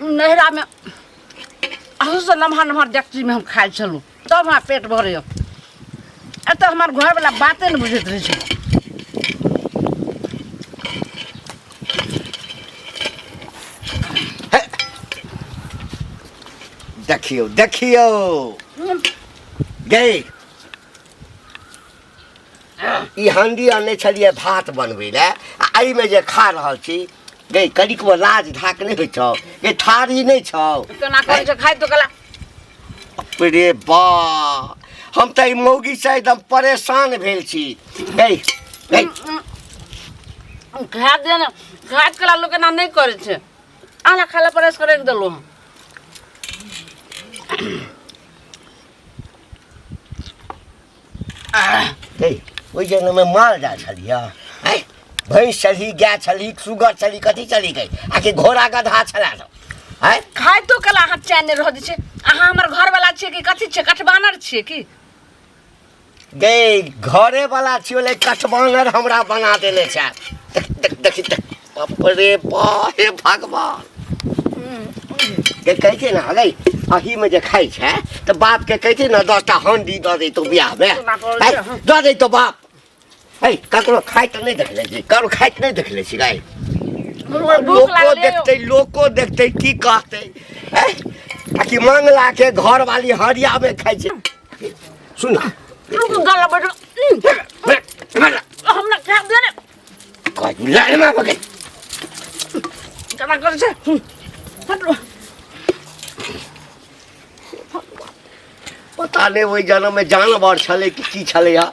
नहरा में से नम्हर नम्हर डेक्ची में हम खाए चलू तब हमारा पेट भरे तो हमारे घर वाला बातें नहीं बुझे रहे छे। देखियो देखियो गई ई हंडी आने छलिए भात बनबे ले आई में जे खा रहल छी गई कनिक वो लाज ढाक नहीं छौ ये थारी नहीं छौ केना करे छे खाइ तो कला अरे बा हम त ई मौगी से एकदम परेशान भेल छी गई गई खा दे ना खाइत कला लोग ना नहीं करे छे आला खाला परेश करे के देलो गई ओइ जन में माल जा छलिया है भैंस चली गाय चली सुगर चली कथी चली गई आखिर घोड़ा गधा छला है खाइ तो कला हाथ चैन रह दै छे अहाँ हमर घर वाला छे कि कथी छे कटबानर छे कि गई घरे वाला छियो ले कटबानर हमरा बना देले छे देखी बाप रे बा हे भगवान के कहते ना गई अही में जे खाई छे तो बाप के कहते ना 10टा हंडी द दे तो बियाह में द दे तो बाप है ककरो खाइत नहीं देखले छी ककरो खाइत नहीं देखले छी गाय लोको देखते की कहते कि मंगला के घर वाली हरिया में खाई छे सुन गला बैठ हमरा खा दे रे कोई लड़े में बगे केना करे छे हटो पता नहीं वही जन्म में जानवर छले की छले या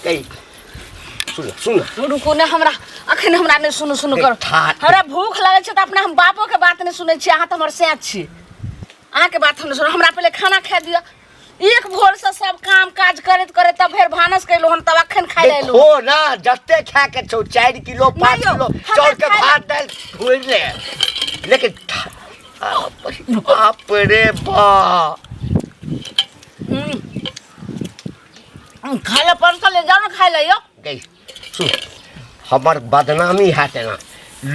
कई सुन सुन रुको ने हमरा अखन हमरा ने सुनु सुनु कर हमरा भूख लागे छे त अपना हम बापो के बात ने सुनै छी अहाँ त हमर सेठ छी अहाँ के बात हम सुन हमरा पहले खाना खा दिया एक भोर से सब काम काज करत करे तब फिर भानस कैलो हम तब अखन खाइ लेलो हो ना जत्ते खा के 4 किलो 5 किलो चाउर के भात दाल खुइ ले लेकिन बाप रे बा खाइला परसा ले जाओ ना खाइ ले यो गई सुन हमर बदनामी हाथे ना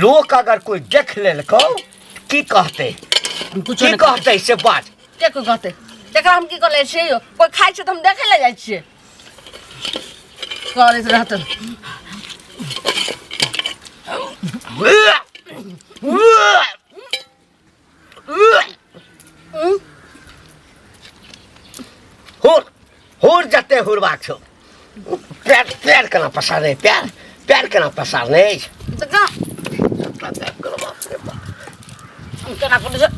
लोग अगर कोई देख लेलको की कहते कुछ नहीं कहते से बात के को कहते तेकरा हम की करे छी यो कोई खाइ छै त हम देखे ले जाय छियै करैत रहत हुर जते हुरबाक छौ पैर केना पसारे पैर केना पसारने त का केना करे छै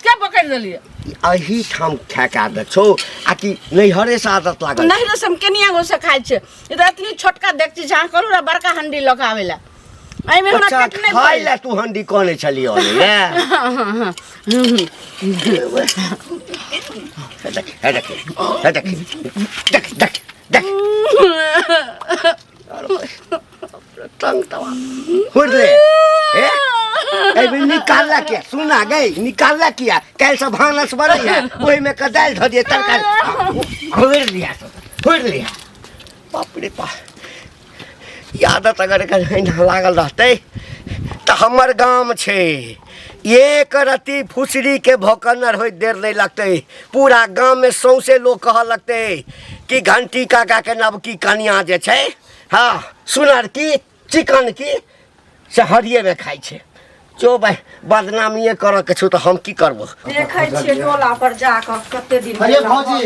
के पकड़ देलिए अही ठाम ठेका दे छौ आ कि नैहरे से आदत लागल नहीं रे हम केनिया गो से खाइ छै इतनी छोटका देखछि जहां करू रे बड़का हंडी लगा आवेला आई में हमरा पेट नहीं खाइ ले तू हंडी कोने छलियो ने देख तंग तवा हुर ले ए भी निकालला क्या सुना गई निकालला क्या कल से भानस बनी है ओही में कदाल धो दिए तरकारी हुर लिया बाप रे बाप आदत अगर लागल रहते तो हमर गांव छे एक रत्ती फुसरी के भौकनर हो देर नहीं लगते पूरा गांव में सौसे लोग कह लगते कि घंटी काका के नबकी कनिया जे छे हाँ सुनर की चिकन की शहरिये में खाई छे जो भाई बदनामी कर के छो तो हम की करबो देखै छियै टोला पर जाकर कते दिन अरे भौजी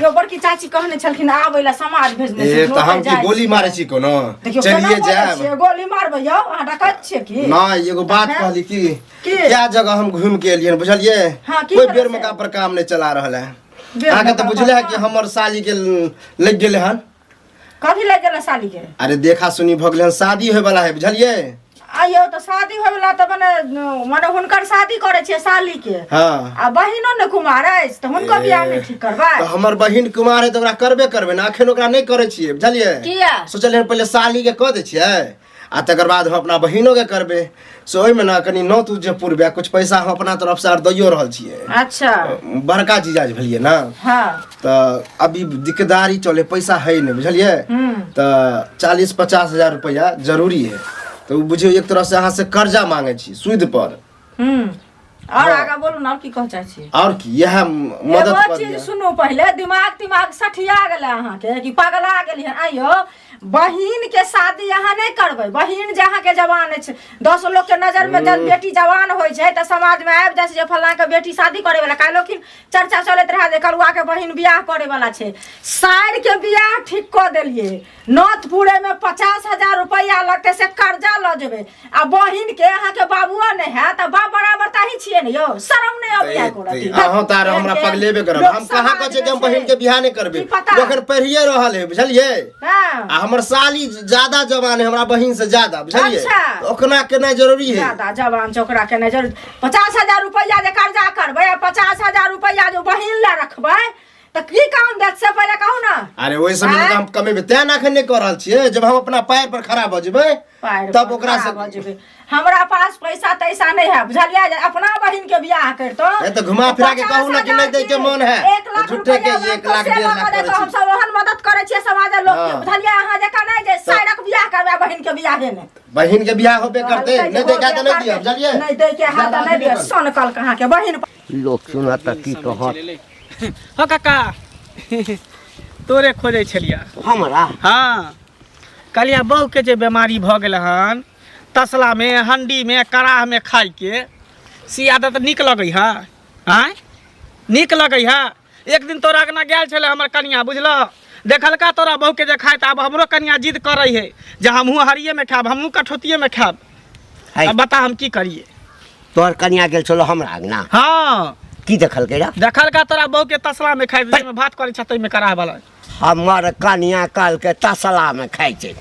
यो बड़की चाची कहने छलखिन आबैला समाज भेजने ए त हम की गोली मारे छी कोनो चलिए जाब गोली मारबै यौ अहाँ डकैत छियै की ना एगो बात कहली कि क्या जगह हम घूम के एलियन बुझलिए कोई बेर मौका पर काम नहीं चला रहल है आगे तो बुझले है कि हमर साली के लग गेले हन कथि लग गेल साली के अरे देखा सुनी भ गेले शादी होय वाला है बुझलिए आइयो तो शादी होय वाला त माने हुनकर शादी करे छै साली के हां आ बहिनो ने कुमार है त हुनका बियाह में ठीक करबा तो हमर बहिन कुमार है तो ओकरा करबे करबे ना अखन ओकरा नहीं करे छिए बुझलिए किया सोचले पहले साली के कह दे छिए आ तकर बाद हम अपना बहिनो के करबे सो ओहि में ना कनी नौत जे पुरबे कुछ पैसा हम अपना तरफ से दैयो रहल छियै। अच्छा बड़का जीजाज भेलिए ना। हाँ तो अभी दिकदारी चले पैसा है नहीं बुझलिए। तो 40-50 हजार रुपया जरूरी है। तो बुझियो एक तरह से अहाँ से कर्जा मांगे छी सूद पर। और आगा बोलू ना, और की कह चाहे छी? और की यह मदद एगो कर चीज दिया। सुनो, पहले दिमाग सठिया गेले अहाँ के कि पगला गेली हन। आइयो बहिन के शादी यहाँ नहीं करबै। बहिन जहाँ के जवान है 10 लोग के नजर में जब बेटी जवान हो जाए तो समाज में आबि जाए जे फलाना के बेटी शादी करे वाला। काल्हि कि चर्चा चलत रहा जे करुआ के बहिन बियाह करे वाला छे। साइड के बियाह ठीक कर देलिए। नौतपुरे में 50,000 रुपया लगते से कर्जा ल जेबे आ बहिन के अहाँ के बाबुआ नहीं है तो बाप बराबर ताही छिए न यो। शरम नहीं अबिया करती। अहाँ तार हमरा पगलेबे करब। हम कहाँ कह जे हम बहिन के बियाह नहीं करबे। ओखन पढ़िए रहल है बुझलिए। हां हमर साली ज्यादा जवान है हमरा बहिन से ज्यादा बुझलिए। अच्छा। ओकरा के नहीं जरूरी है। ज्यादा जवान चोकरा के नहीं जरूरी। 50,000 रुपया जे कर्जा करबे 50,000 रुपया जो बहिन ला रखबे तो की काम देत से पहले कहू ना। अरे वही समय में हम कमेबे तै ना अखन नहीं कर रहल छियै। जब हम अपना पैर पर खड़ा भ जेबै तब ओकरा से हमरा पास पैसा तैसा नहीं है बुझलिए। अपना बहिन के बियाह करतो ए तो घुमा फिरा के कहू ना कि नहीं दै के मन है। 1 लाख झूठे के 1 लाख 1.5 लाख करे हम सब ओहन मदद करे छियै समाज लोग के बुझलिए। अहाँ जे का नहीं जे साइडक बियाह करबे बहिन के बियाह में बहिन के बियाह होबे करते नहीं दे के तो नहीं दिया बुझलिए। नहीं दे के हाथ नहीं दिया सन कल कहां के बहिन लोग सुना त की कहत। हो काका तोरे खोजे छलिया हमरा। हाँ कलिया बहू के जे बीमारी भ गेल हन तसला में हंडी में कराह में खाई के सी आदत निक लगे है। आय निक लगे है। एक दिन तोरा अंगना गेल छले हमर कनिया बुझल देखलका तोरा बहू के जे खाए आब हमरो कनिया जिद करे है जे हमहूँ हरिये में खाब हमहूँ कठौतिये में खाब। अब बता हम की करिए। तोहर कनिया गेल छलो हमरा अंगना। हाँ की देखल के देखलका तोरा बहू के तसला में खाए में भात करे छतई में कराह वाला। हमर कनिया काल के तसला में खाइ छै।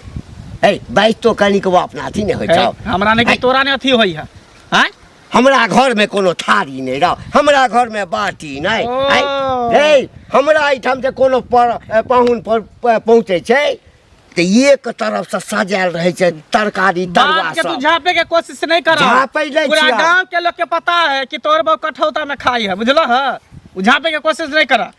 ए बाइस तो कनिक वो अपना अथी नहीं होइ छौ। हमरा ने कि तोरा ने अथी होई है। हैं हमरा घर में कोनो थारी नहीं रह। हमरा घर में बाटी नहीं। ए हमरा एठाम से कोनो पाहुन पर पहुँचे छै तो एक तरफ से सजायल रहे छै तरकारी तरुआ बात के तू सब। झापे के कोशिश नहीं कर। झापै नहीं पूरा छियै। गांव के लोग के पता है कि तोर बहू कठौता में खाई है बुझल है। उ झापे के कोशिश नहीं करा।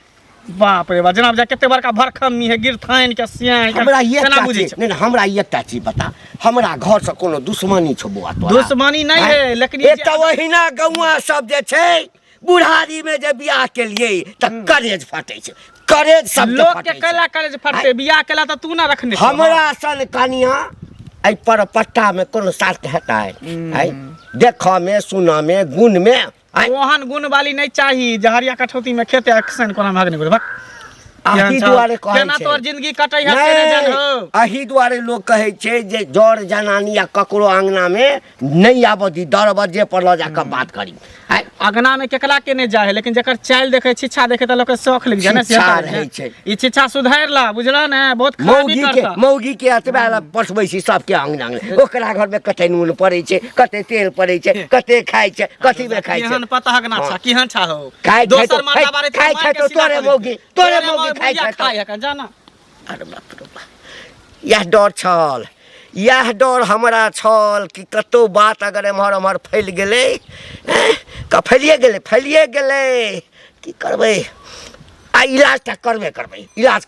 बाप रे बा जनाब जा केते बड़का भरखमी है गिरथाइन के सियाई हमरा ये केना बुझै छै। नहीं हमरा एकटा चीज बता। हमरा घर से कोनो दुश्मनी छौ बुआ तोरा? दुश्मनी नहीं है लेकिन ये एकटा वहिना गौआ सब जे छै बुढ़ारी में जे बियाह के लिए त करेज फटे छै। करेज सब लोग के कैला करेज फटते बियाह केला त तू ना रखने छौ। हमरा सन कनिया ऐ पर पट्टा में कोनो साथ हेता है। देख में सुना में गुण में ओहन गुण वाली नहीं चाहिए जहरिया कठौती में खेते अक्सन कोना भागने को। अही दुआरे कहै केना छै। तोर जिंदगी कटै है से नहीं जान हो। अही दुआरे लोग कहे छै जे जड़ जनानी या ककरो अंगना में नहीं आबो दी दरवाजे पर ल जाकर बात करी। अगना में केकला के नहीं जाए लेकिन जकर चाइल देखे छिछा देखे तो लोग के शौक लग जाए ना। छिछा रहै छै। ई छिछा सुधार ला बुझला ने बहुत खराबी करता। मौगी के अतबा ला पसबै छी सबके अंगना में। ओकरा घर में कते नून पड़ै छै कते तेल पड़ै छै कते खाइ छै कथी में खाइ छै। केहन पता हगना छा केहन छा हो। खाइ दोसर मर्दा बारे खाइ छै तो तोरे मौगी खाइ छै तो। खाइ है जाना। अरे बाप रे बाप यह डर छल। यह डर हमरा छल कि कतो बात अगर एम्हर एम्हर फैल गेलै फैलिए गेलै की करबै। आ इलाज तऽ करबे इलाज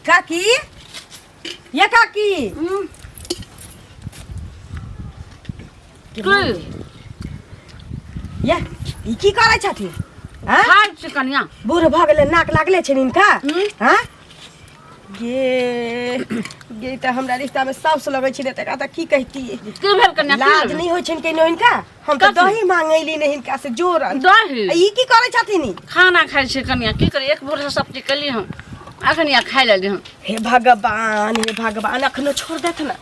काकी ये काकी ये ई की करै छथिन? हां खाइ छै कनिया। बूढ़ भ गेलै नाक लागले छै इनका। हां ये त हमरा रिश्ता में सबसे लगै छै त का की कहती की भेल कनिया? लाज नहीं होइ छन केनो इनका। हम त दही मांगैली नहीं इनका से जोर दही ई की करै छथिन? खाना खाइ छै कनिया की करे। एक भोर से सब्जी कली हम अखनिया खाइ लेली हम। हे भगवान अखनो छोड़ देत ना।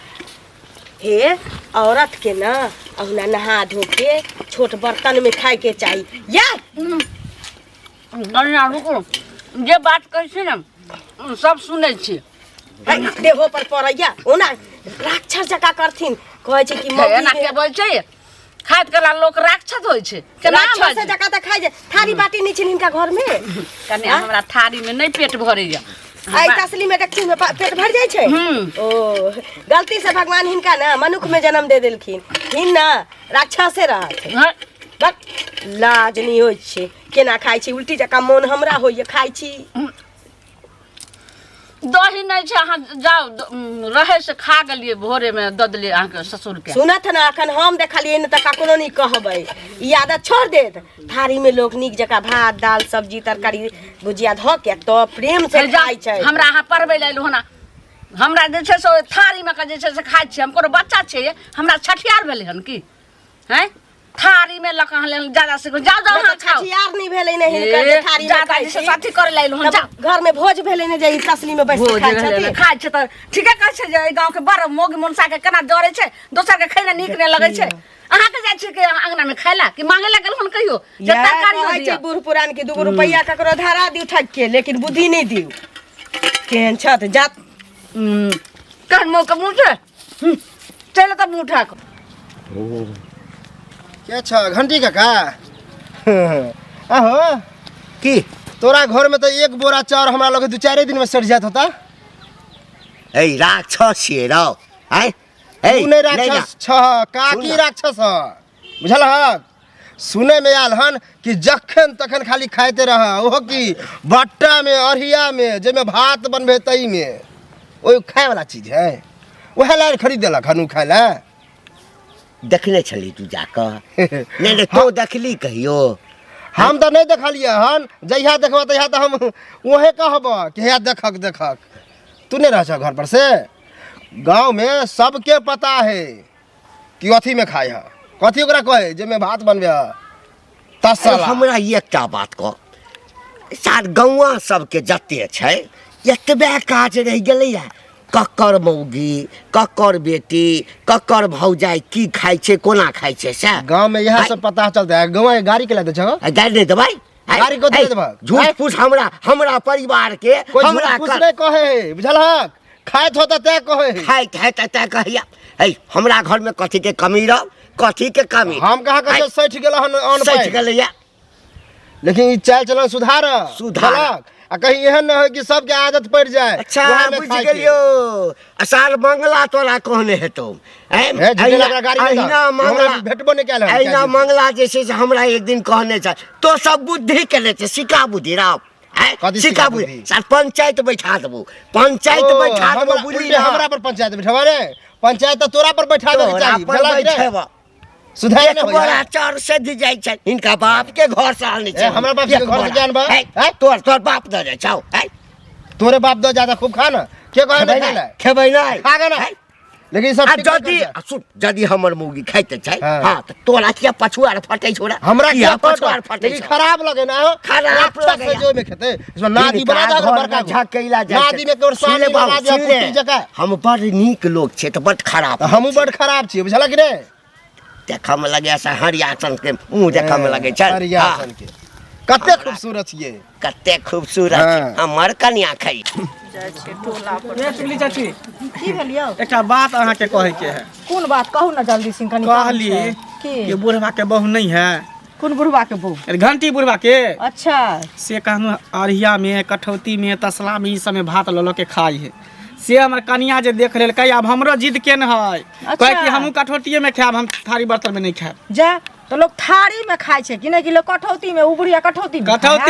हे औरत के ना अहुना नहा धो के छोट बर्तन में खाए के चाहिए। या कनिया रुको जे बात कहै छै ना सब सुनै छी। देहो पर पड़ैया ओना राक्षस जका करथिन कहै छै कि मौगी एना के बोल छै खाइत कला लोग राक्षस होइ छै केना राक्षस जका त खाइ जे थारी बाटी नहीं छै इनका घर में। कनिया हमरा थारी में नहीं पेट भरैया। आई तसली में देखी में पेट भर जाय छै ओ गलती से भगवान हिनका ना मनुख में जन्म दे देलखिन हिन ना राक्षसे रहत बक लाज नहीं होय छै केना खाय छी उल्टी जका मोन हमरा होय खाय छी दही नहीं छै अहाँ जाओ रहे से खा गेलिए भोरे में द देलिए अहाँ के ससुर के सुनत ना अखन हम देखलिए न त ककरो नहीं कहबै ई आदत छोड़ देत थारी में लोग नीक जका भात दाल सब्जी तरकारी भुजिया ध के तो प्रेम से खाय छै हमरा अहाँ परबै लेलु हना हमरा जे छै से थारी में के जे छै से खाय छी हम कोनो बच्चा छै हमरा छठियार भेलै हन की हैं थारी में लक हले ज्यादा से जाओ जाओ हां खाओ छठियार नहीं भेलै नहीं हिनका थारी में खाय छै साथी कर लेलु हन घर में भोज भेलै ने जे ई तसली में बैठ के खाय छै खाय छै त ठीके कहै छै जे गांव के बड़ मोग मनसा के केना डरे छै दोसर के खैना नीक नै लगै छै अहाँ के जाय छी के अंगना में खायला कि मांगे ला गेल हन कहियो जे तरकारी हो छै बूढ़ पुरान के 2 रुपया ककरो धारा दिउ ठक के लेकिन बुद्धि नहीं दिउ केन छत जात कहन मो के मुंह छै चल त मुंह ठाक क्या छ घंटी काका आहो की तोरा घर में तो एक बोरा चाउर हमरा लगे 2-4 दिन में सड़ जात होता ए राक्षस छियै रौ आय ए तू नहीं राक्षस छ काकी राक्षस ह बुझल ह सुने में आल हन कि जखन तखन खाली खाते रह ओहो की बट्टा में अरहिया में जेमे भात बनबे तई में ओइ खाए वाला चीज है ओहे ला खरीद देलक हनु खाए ला देखने छली तू जाकर नहीं तो देखली कहियो हम तो नहीं देखलिए हन जहिया देखबा तहिया तो हम वहे कहब कि हे देखक देखक तू नहीं रह छ घर पर से गांव में सबके पता है कि अथी में खाए है कथी ओकरा कहे जे में भात बनबे है तसला हमरा एकटा बात कह सार गौवा सबके जते छै एतबे काज रह गेलै कक्कर मौगी कक्कर बेटी कक्कर भौजाई की खाय छै कोना खाय छै से गांव में यह सब पता चलता है गांव गाड़ी के लाते छ गाड़ी नहीं देबै गाड़ी को दे देबा झूठ पूछ हमरा परिवार के हमरा कुछ नहीं कहे बुझल ह खाइत होता तय कहे खाइत है तय कहिया ए हमरा घर में कथी के कमी रह कथी के कमी हम कहा के सठ गेल हन अन सठ गेलै लेकिन ई चाल चलन सुधार आ कहीं एहन न हो कि सबके आदत पड़ जाए अच्छा बुझ गेलियो असार मंगला तोरा कहने हेतौ अहिना भेटबो नहीं कैल अहिना मंगला जे छै से हमरा एक दिन कहने छै तो सब बुद्धि केले छै सिका बुद्धि राव सिका बुद्धि सर पंचायत बैठा देबो बुझली हमरा पर पंचायत बैठावा रे पंचायत तो तोरा पर बैठा देबे चाहिए सुधार एक बड़ा चार से दी जाय छै इनका बाप के घर से आने छै हमरा बाप के घर से जान बा तोर बाप द जाय छौ तोरे बाप द ज्यादा खूब खा ना के कहे नहीं खेबै नहीं खागा ना लेकिन सब जदी हमर मौगी खाइते छै हां त तोरा किया पछुआर फटै छोरा हमरा किया पछुआर फटै लेकिन खराब लगे ना खराब लगे जो में खेते इसमें नादी बना जा बड़का झकेला जाय नादी में तोर साले बना जा फुटी जका हम बड़ नीक लोग छै त बड़ खराब हम बड़ खराब छी बुझला कि रे देखा में लगे से हरियासन के मुंह देखा में लगे छै हरियासन के कते खूबसूरत छिए कते खूबसूरत हमर कन्या खई जाय छै टोला पर ए चुगली चाची की भेलियो एकटा बात अहाँ के कहे के है कोन बात कहू ना जल्दी सिंह कनी कहली कि बुढ़वा के बहू नहीं है कोन बुढ़वा के बहू घंटी बुढ़वा के अच्छा से कहनु अरहिया में कठौती में तसला में ई सब में भात ल के खाई है से हमर कनिया जे देख लेल कही अब हमरो जिद केन है कहे कि हमहू कठौतिये में खाब हम थारी बर्तन में नहीं खाब जा तो लोग थारी में खाय छै कि नहीं कि लोग कठौती में उबड़िया कठौती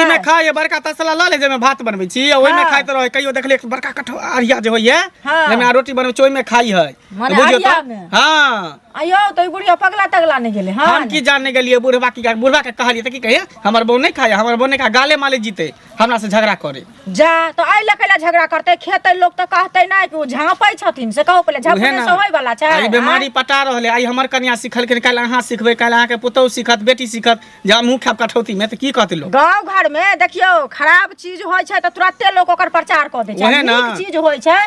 में खाय बड़का तसला ल ले जे में भात बनबै छी ओइ में खाइत रहे कहियो देखले बड़का अरहिया जे होय है में रोटी बनबै छी ओइ में खाई है बुझियो त हां आयो तो बुढ़िया पगला तगला नहीं गेले हां हम की जानने गेलिए बुढ़वा के कहलिए त की कहिए हमर बहू नहीं खाय हमर बहू नहीं खा गाले माले जीते हमरा से झगड़ा करे जा तो आई लकेला झगड़ा करते खेते लोग तो कहते ना कि वो झांपै छथिन से कहो पहले झांपने से होय वाला छै आई बीमारी पटा रहले आई हमर कन्या सिखल के काल अहाँ सिखबै काल अहाँ के पुतौ सिखत बेटी सिखत जे हमहू खाब कठौती में त की कहते लोग गांव घर में देखियो खराब चीज होय छै त तुरंते लोग ओकर प्रचार क दै छै नीक चीज होय छै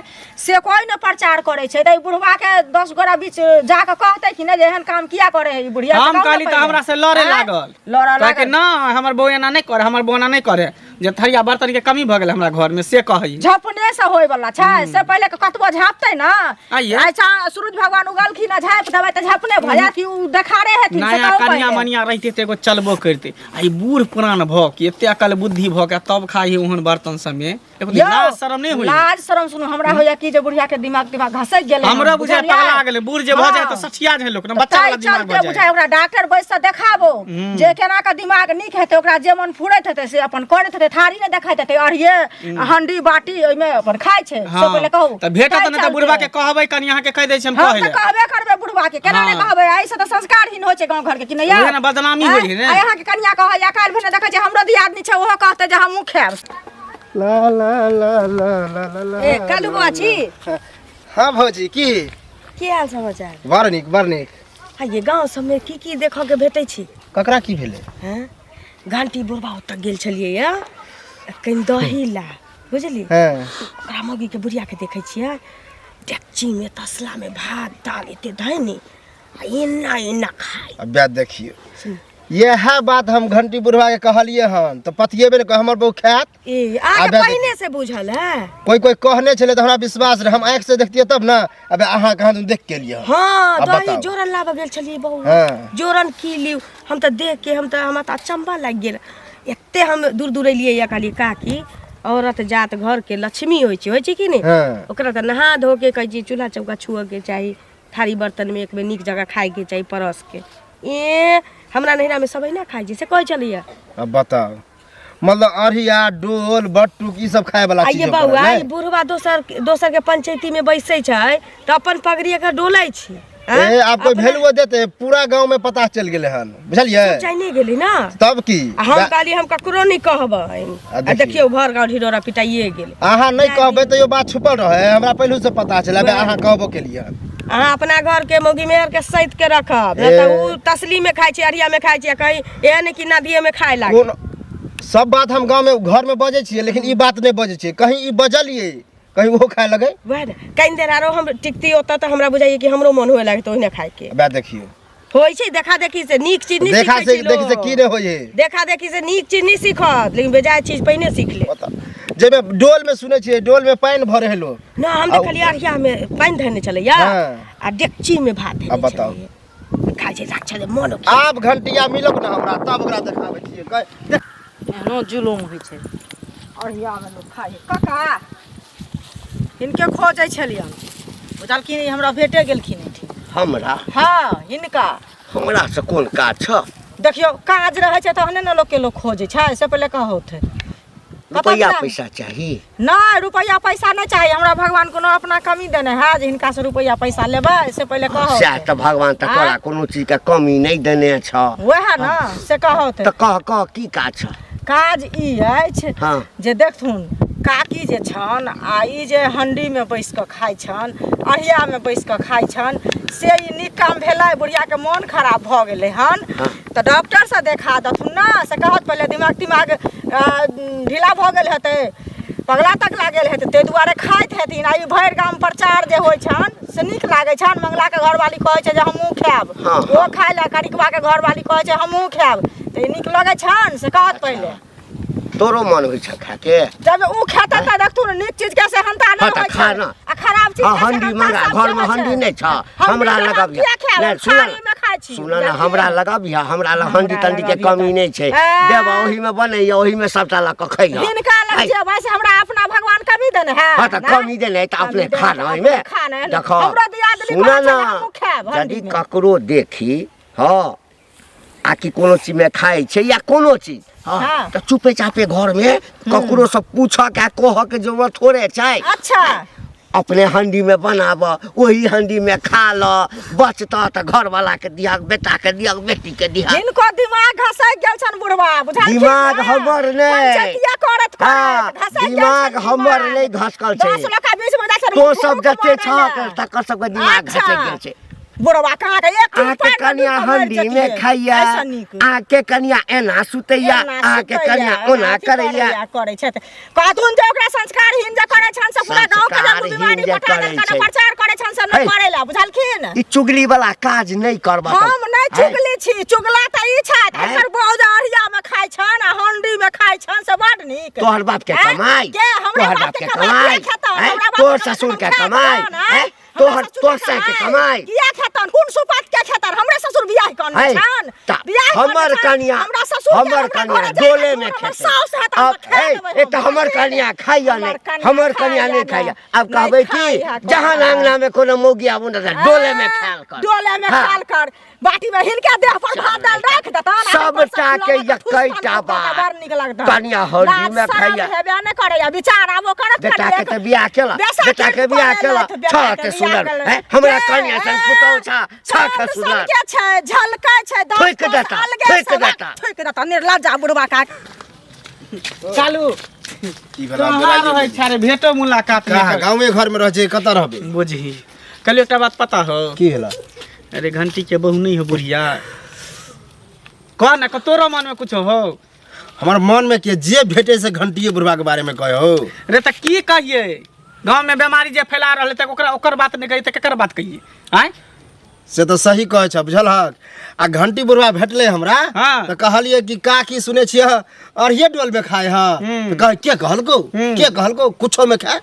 से कोई न प्रचार करे छै त बुढ़वा के 10 गोरा बीच जाके कहते कि न जे एहन काम किया करे है बुढ़िया हम कहली त हमरा से लड़े लागल कि ना हमर बहू एना नहीं करे हमर बहू एना नहीं करे जे थरिया बर्तन के कमी भ गेल हमरा घर में से कहई झपने से होय वाला छै से पहले के कतबो झापतै ना अच्छा सूरज भगवान उगलखिन झाप देबै त झपने भया कि उ देखारे हेथिन से नया कन्या मनिया रहते त एगो चलबो करते आई बूढ़ पुरान भ के एते अकल बुद्धि भ के तब खाई ओहन बर्तन सब में दिन लाज शरम नहीं हुई लाज शरम सुनो हमरा होया कि जे बुढ़िया के दिमाग घसक गेलै हमरा बुझाय पगला गेलै बूढ़ जे भ जाय त सठिया जाय लोक न बच्चा वाला दिमाग भ जाय बुझाय ओकरा डॉक्टर बैस से देखाबो जे केना के दिमाग नीक हेतै ओकरा जे मन फुरैत हेतै से अपन करैत हेतै थारी ने देखाइत हेतै अड़िए हंडी बाटी ओइमे अपन खाइ छै से पहिले कहू त भेटत न त बुढ़वा के कहबै कनी अहाँ के कह दै छै हम कहै ले कहबे करबै बुढ़वा के केना ने कहबै ऐसे त संस्कारहीन होय छै गांव घर के कि नहीं ओहे न बदनामी होय है ने अहाँ के कन्या कहै या काल भेने देखै छै हमरो दियादनी छै ओहो कहतै जे हमहु खाएब ला ला ला ला ला ला ला ए कालू बाची हाँ भौजी की हाल समाचार बड़ नीक हाँ ये गांव सब में की देखऽ के भेटै छी ककरा की भेलै हैं घंटी बुढ़वा ओतऽ गेल छलियै या कनि दही ला बुझली हाँ ओकरा मौगी के बुढ़िया के देखै छियै डेकची में तसला में भात दाल एते धैनी आ एना खाइ अब बात देखियो यह बात हम घंटी बुढ़वा के कहलिए हन तो पतिएबे ने हमर बहु खात ए आगे पहले से बुझल है कोई कहने छले तो हमरा विश्वास रहे हम आंख से देखतिए तब ना अबे अहाँ कहाँ तुम देख के लिए हां दही जोरन लाबा गेल छलिए बहु हाँ। जोरन की लियो हम तो देख के हमरा तो अचंबा लग गेल एते हम दूर एलिए या कहली काकी औरत जात घर के लक्ष्मी होय छै कि नहीं हाँ। ओकरा त नहा धो के कहै छी चूल्हा चौका छुअ के चाही थारी बर्तन में एक बेर नीक जगह खाए के चाही परस के ए हमरा नहिरा में सबई ना खाइ छै से कहै छलिए अब बताओ मतलब अरिया डोल बट्टुक ई सब खाए वाला चीज आइए बउआ ई बुढ़वा दोसर के पंचायती में बैसै छै त अपन पगड़ी के डोलै छी ए आपको वैल्यू देते पूरा गांव में पता चल गेले हन बुझलिए चाय नहीं गेली ना तब की हम कहली हम ककरो नहीं कहबै आ देखियो भर गांव ढिडोरा पिटाइए गेल अहाँ नहीं कहबै त यो बात छुपल रहे हमरा पहलू से पता चला बे अहाँ कहबो के लिए अहाँ अपना घर के मौगी मेहर के सहित के रखब नहीं त उ तसली में खाइ छै अरिया में खाइ छै कहीं एहन कि नदिए में खाए लागे सब बात हम गांव में घर में बजे छियै लेकिन ई बात नहीं बजे छियै कहीं ई बजलिए कहीं वो खाए लगे वह कहीं देर आरो हम टिकती होता तो हमरा बुझाइए कि हमरो मन होए लागे तो ओहिने खाए के बात देखियो होय छै देखा देखी से नीक चीज नहीं देखा से देखी से की नहीं होय देखा देखी से नीक चीज नहीं सीखत लेकिन बेजाय चीज पहले सीख ले जेबे डोल में सुने छियै डोल में पानी भरे हेलो ना हम देखलिए अरिया में पानी धरने चले या आ डेकची में भात धरने अब बताओ खाइ छै राक्षस मन आप घंटिया मिलक ना हमरा तब ओकरा देखाबै छियै एहनो जुलुम होइ छै अरिया में लोग खाइ काका इनके खोजै छलियन बुझलखिन हमरा भेटे गेलखिन हमरा हाँ हिनका हमरा से कोन काज छ देखियो काज रहे छै तहने न लोग के लोग खोजे छै से पहले कहो थे रुपया पैसा चाहिए ना रुपया पैसा नहीं चाहिए हमरा भगवान कोनो अपना कमी देने है जे हिनका से रुपया पैसा लेबै से पहले कहो से त भगवान त तोरा कोनो चीज के कमी नहीं देने छ वह ना से कहो थे त कह की काज छ काज ई अछि हाँ जे देखथुन काकी जे छन आ ई जे हंडी में बैस के खाइ छन अहिया में बैस के खाइ छन से ई नीक काम भेलै बुढ़िया के मन खराब भ गेलै हन त डॉक्टर से देखा दथुन ना से कहत पहले दिमाग ढीला भ गेल हेतै पगला तक लागल हेतै ताहि दुआरे खाइत हेथिन आ ई भरि गाम प्रचार जे होइ छन से नीक लागै छन मंगला के घरवाली कहै छै जे हमहूँ खाएब ओ खाइ ले करिकबा के घरवाली कहै छै हमहूँ खाएब त ई नीक लगै छन से कहत पहले तोरो मन होइ छ खा के जब उ खाता त देखथुन नीक चीज के से हंता न होइ छै आ खराब चीज के हंडी मंगा घर में हंडी नहीं छ हमरा लगाबिया सुन ना हमरा लगाबिया हमरा ल हंडी तंडी के कमी नहीं छै देबा ओही में बनैया ओही में सबटा ल के खैया हिनका लग जे वैसे हमरा अपना भगवान कमी देने है हां त कमी देने त अपने खाना ओही में देखो सुन ना यदि ककरो देखी हां आ कि कोनो चीज में खाइ छै या कोनो चीज हाँ तो चुपे चापे घर में ककरो सब पूछ के कह के जरूरत थोड़े छै अच्छा अपने हंडी में बनाब वही हंडी में खा ल बचता त घर वाला के दिया बेटा के दिया बेटी के दिया इनको दिमाग घसै गेल छन बुढ़वा बुझाल दिमाग हमर नहीं दिमाग हमर नहीं घसकल छै 10 लोग के बीच में जाके तो सब जते छ तकर सब के दिमाग घसै गेल छै बुढ़वा कहाँ के एक आके कनिया हंडी में खाइया आके कनिया एना सुतैया आके कनिया ओना करैया करे छै कहथुन जे ओकरा संस्कारहीन जे करे छन से पूरा गांव के जब बीमारी बता देल करे प्रचार करे छन से न करेला बुझलखिन ई चुगली वाला काज नहीं करबा हम नहीं चुगली छी चुगला त ई छत एकर बहुत अरिया में खाइ छन आ हंडी में खाइ छन से बड नीक तोहर बाप के कमाई तोहर बाप के कमाई तोहर ससुर के कमाई तोहर के कमाई किया खेतन कोन सुपात के खेतन हमरे ससुर बियाह कौन है, छान ता बियाह कौन हमर छान? कनिया हमरा ससुर के हमर हमरा कनिया घरे जाए डोले के में हमर खेते साउस है तो हम खा देबै, एक हमर कनिया खाइया हमर नहीं कनिया हमर कनिया नहीं खाइया खाइया नहीं। अब कहबै नहीं कि खाइया, कोन जहां खाइया। अंगना में कोनो मौगी आबू न डोले में खाल कर डोले में हाँ। खाल कर बाटी में हिनके देह पर भात दाल रख देता ना सबटा के एकैटा बात बड़ निक लगता कनिया हल्दी में खाइया हेबे ने करैया विचार आबो करत बेटा के त बियाह केला बेटा के बियाह केला छ के सुनर है हमरा कनिया सन पुतौ छ के सुनर के छै झलकै छै दस ठोक देता, ठोक देता निर्लज्जा बुढ़वा का चालू की भेला कहाँ रहै छै रे भेटो मुलाकात कहाँ नहीं गाँव में घर में रह कतऽ रहबे बुझही कल एक बात पता हो की भेला अरे घंटी के बहू नहीं हो बुढ़िया कह ना तोरा मन में कुछ हो हमार मन में के जे भेटे से घंटिए बुढ़वा के बारे में कहे हो रे त की कहिए गांव में बीमारी जे फैला रहले त ओकरा ओकर बात नहीं कही त केकर बात कहिए आय से तो सही कहे छ बुझल हक आ घंटी बुढ़वा भेटले हमरा हाँ। तो कहलिए कि का की सुने छिए अरहिए डोल में खाए ह तो कह के कहलको कुछो में खाए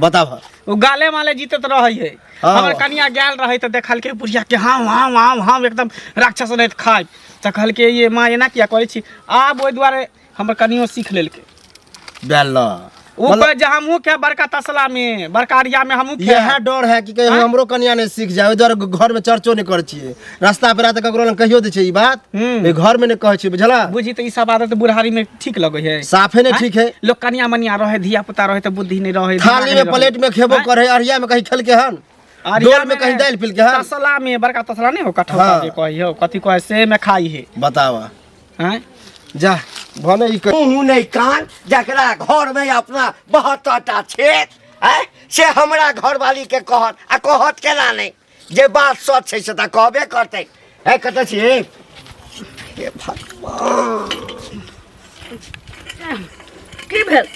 बताब वो गाले माले जीते तो रही है हाँ। हमर कनिया गेल रही तो देखल के बुढ़िया के हाँ एकदम राक्षस नहीं खाए तो कहल के ये माँ एना किया करे छी आब ओहि दुआरे हमर कनियो सीख लेल के बेल ऊपर जहाँ मुँह के बड़का तसला में बड़का अरिया में हमू यह डर है कि कहीं हमरो कनिया ने सीख जाए इधर घर में चर्चो नहीं करे छिए रास्ता पे रात ककरो लग कहियो दे छै ई बात ए घर में नहीं कहे छी बुझला बुझी तो ई सब आदत बुढ़ारी में ठीक लगे है साफे नहीं ठीक है लोग कनिया मनिया रहे धिया पुता रहे तो बुद्धि नहीं रहे थाली में प्लेट में खेबो करे अरिया में कहीं खेल के हन डोल में कहीं दाल पिल के हन तसला में बड़का तसला नहीं हो कठौता हाँ। जे कही हो कथी कहे से में खाई है बतावा हैं जा भने ई मुँह नहीं कान जकरा घर में अपना 72टा छेद है से हमरा घरवाली के कहत आ कहत केना नहीं जे बात सच छै से त कहबे करतै है कत छिए हे भगवान की भेल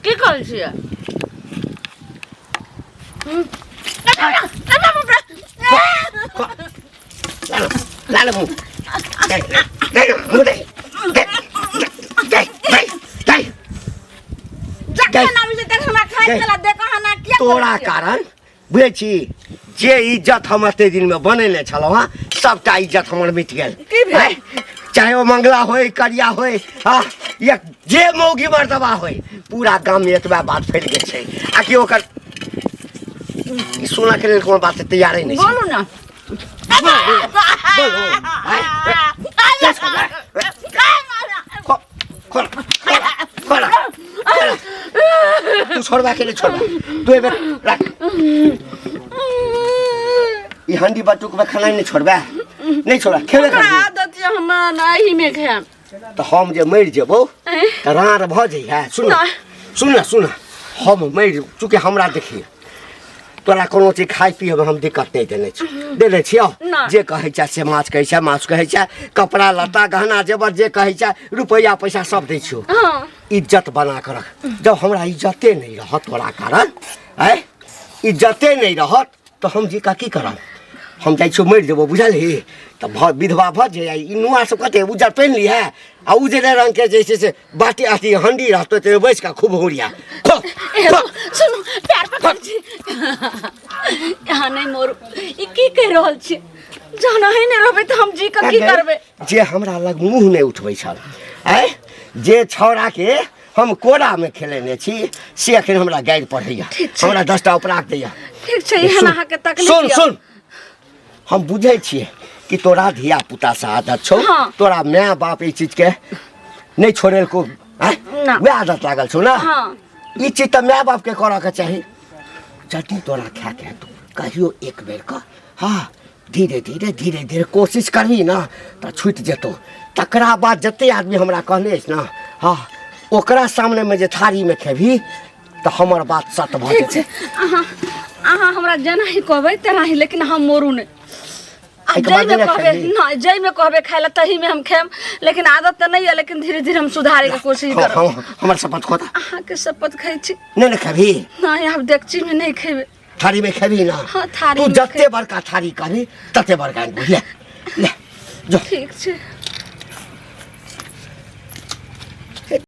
की करै छियै लाल मुँह मुँह दे तोरा कारण बुझे छी जे इज्जत हम एते दिन में बनेने छलहुँ हाँ सबटा इज्जत हमर मिट गेल हैं? चाहे वो मंगला होय करिया होय हाँ या जे मौगी मर्दबा होय पूरा गाँव में एतबा बात फैल गेल छै आ कि ओकर ई सुना के लेल कोनो बात तैयार नहीं छै बोलू ना बोलो तू छोड़वा के नहीं छोड़वा तू एबे रख ये हंडी बटुक में खाना नहीं छोड़वा नहीं छोड़ा खेले कर आदत है हमरा नहीं में खाएम तो हम जे मर जेबो तो रार भ जइहा सुन हम मर चूँकि हमरा देखिए तोरा कोनो चीज खाइ पिए में हम दिक्कत नहीं देने छियो जे कहै छै से माछ कहै छै माछ कहै छै कपड़ा लत्ता गहना जेवर जे कहै छै रुपया पैसा सब दै छियो इज्जत बना कर रख जब हमरा इज्जते नहीं रहत तोरा कारण है इज्जते नहीं रहत तो हम जी का की करब हम जाइ छियो मर जेबो बुझलही तब विधवा भ जाए ई नुआ सब कते उजर पहन ली है आ उजरे रंग के जैसे से बाटी आती हंडी रहतो ते बैस का खूब होरिया सुनो प्यार पकड़ छी यहाँ नहीं मोरू ई की कह रहल छी जाना है नहीं रहबे तो हम जी का की करबे जे हमरा लग मुंह नहीं उठबै छल आय जे छौड़ा के हम कोरा में खेलेने छी से अखन हमरा गाइड पढ़ैया हमरा 10टा उपराक दैया ठीक छै यहाँ अहाँ के तकलीफ सुन हम बुझे छिए कि तोरा धिया पुता से आदत छौ हाँ। तोरा माय बाप ई चीज के नहीं छोड़े को वे आदत लागल छौ ना हाँ। ई चीज तो माय बाप के करऽ के चाही जल्दी तोरा खा के तू कहियो एक बेर का हाँ धीरे धीरे कोशिश करही ना तो छूट जेतो तकरा बाद जते आदमी हमरा कहले ना हाँ ओकरा सामने में जे थारी में खेबही तो हमर बात सत भ ठीक जेतै छै अहाँ हमरा जेना ही कहबै तेना ही लेकिन हम मोरू नहीं एहिके बाद नहीं कहबे खेबही? ना जई में कहबे खाए ला तही में हम खेम लेकिन आदत तो नहीं है लेकिन धीरे धीरे हम सुधारे के कोशिश करब हमर शपथ खोता अहाँ के शपथ खाई छी नहीं खेबही नहीं आप डेगची में नहीं खेबे थारी में खेबही ना हाँ, थारी तू में जते बड़का थारी कहबी तते बड़का ले ले जो ठीक छै